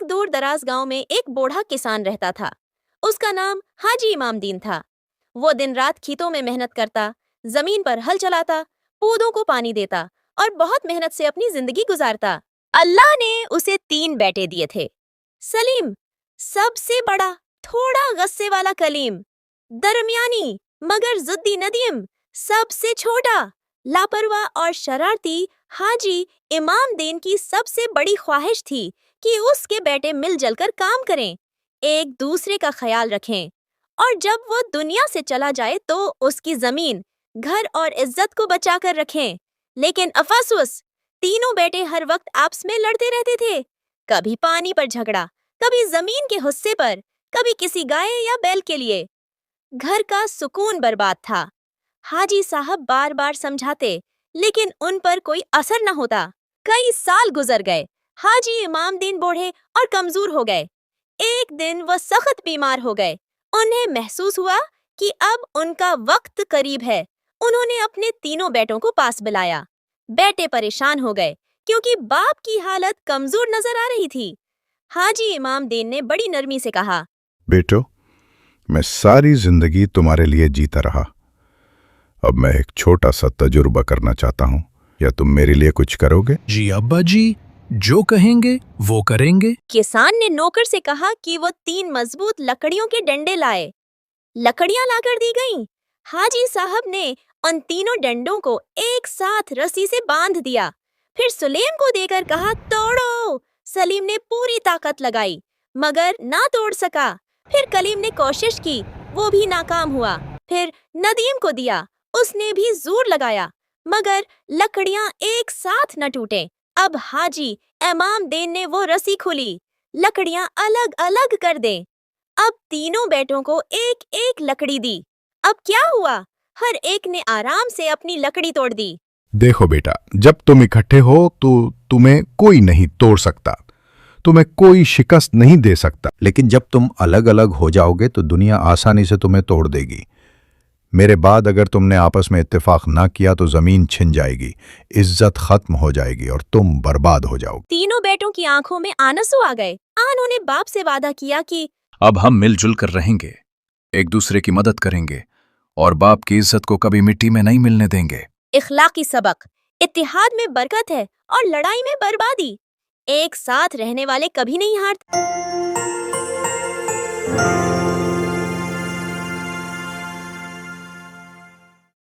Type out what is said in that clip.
ایک دور دراز گاؤں میں ایک بوڑھا کسان رہتا تھا۔ اس کا نام حاجی امام دین تھا۔ وہ دن رات کھیتوں میں محنت کرتا، زمین پر ہل چلاتا، پودوں کو پانی دیتا اور بہت محنت سے اپنی زندگی گزارتا۔ اللہ نے اسے 3 بیٹے دیے تھے۔ سلیم سب سے بڑا، تھوڑا غصے والا کلیم۔ درمیانی مگر ضدی ندیم سب سے چھوٹا، لاپرواہ اور شرارتی حاجی امام دین کی سب سے بڑی خواہش تھی کہ اس کے بیٹے مل جل کر کام کریں، ایک دوسرے کا خیال رکھیں، اور جب وہ دنیا سے چلا جائے تو اس کی زمین، گھر اور عزت کو بچا کر رکھیں۔ لیکن افسوس، تینوں بیٹے ہر وقت آپس میں لڑتے رہتے تھے، کبھی پانی پر جھگڑا، کبھی زمین کے حصے پر، کبھی کسی گائے یا بیل کے لیے۔ گھر کا سکون برباد تھا۔ حاجی صاحب بار بار سمجھاتے، لیکن ان پر کوئی اثر نہ ہوتا۔ کئی سال گزر گئے، حاجی امام دین بوڑھے اور کمزور ہو گئے۔ ایک دن وہ سخت بیمار ہو گئے۔ انہیں محسوس ہوا کہ اب ان کا وقت قریب ہے۔ انہوں نے اپنے تینوں بیٹوں کو پاس بلایا۔ بیٹے پریشان ہو گئے کیونکہ باپ کی حالت کمزور نظر آ رہی تھی۔ حاجی امام دین نے بڑی نرمی سے کہا، بیٹو، میں ساری زندگی تمہارے لیے جیتا رہا۔ اب میں ایک چھوٹا سا تجربہ کرنا چاہتا ہوں، یا تم میرے لیے کچھ کرو گے؟ جی ابا جی، جو کہیں گے وہ کریں گے۔ کسان نے نوکر سے کہا کہ وہ 3 مضبوط لکڑیوں کے ڈنڈے لائے۔ لکڑیاں لا کر دی گئیں۔ حاجی صاحب نے ان تینوں ڈنڈوں کو ایک ساتھ رسی سے باندھ دیا، پھر سلیم کو دے کر کہا، توڑو۔ سلیم نے پوری طاقت لگائی مگر نہ توڑ سکا۔ پھر کلیم نے کوشش کی، وہ بھی ناکام ہوا۔ پھر ندیم کو دیا، اس نے بھی زور لگایا مگر لکڑیاں ایک ساتھ نہ ٹوٹیں۔ اب حاجی امام دین نے وہ رسی کھولی، لکڑیاں الگ الگ کر دیں۔ اب تینوں بیٹوں کو ایک ایک لکڑی دی۔ اب کیا ہوا؟ ہر ایک نے آرام سے اپنی لکڑی توڑ دی۔ دیکھو بیٹا، جب تم اکٹھے ہو تو تمہیں کوئی نہیں توڑ سکتا، تمہیں کوئی شکست نہیں دے سکتا، لیکن جب تم الگ الگ ہو جاؤ گے تو دنیا آسانی سے تمہیں توڑ دے گی۔ میرے بعد اگر تم نے آپس میں اتفاق نہ کیا تو زمین چھن جائے گی، عزت ختم ہو جائے گی اور تم برباد ہو جاؤ گے۔ تینوں بیٹوں کی آنکھوں میں آنسو آ گئے۔ انہوں نے باپ سے وعدہ کیا کہ اب ہم مل جل کر رہیں گے، ایک دوسرے کی مدد کریں گے اور باپ کی عزت کو کبھی مٹی میں نہیں ملنے دیں گے۔ اخلاقی سبق، اتحاد میں برکت ہے اور لڑائی میں بربادی۔ ایک ساتھ رہنے والے کبھی نہیں ہارتے۔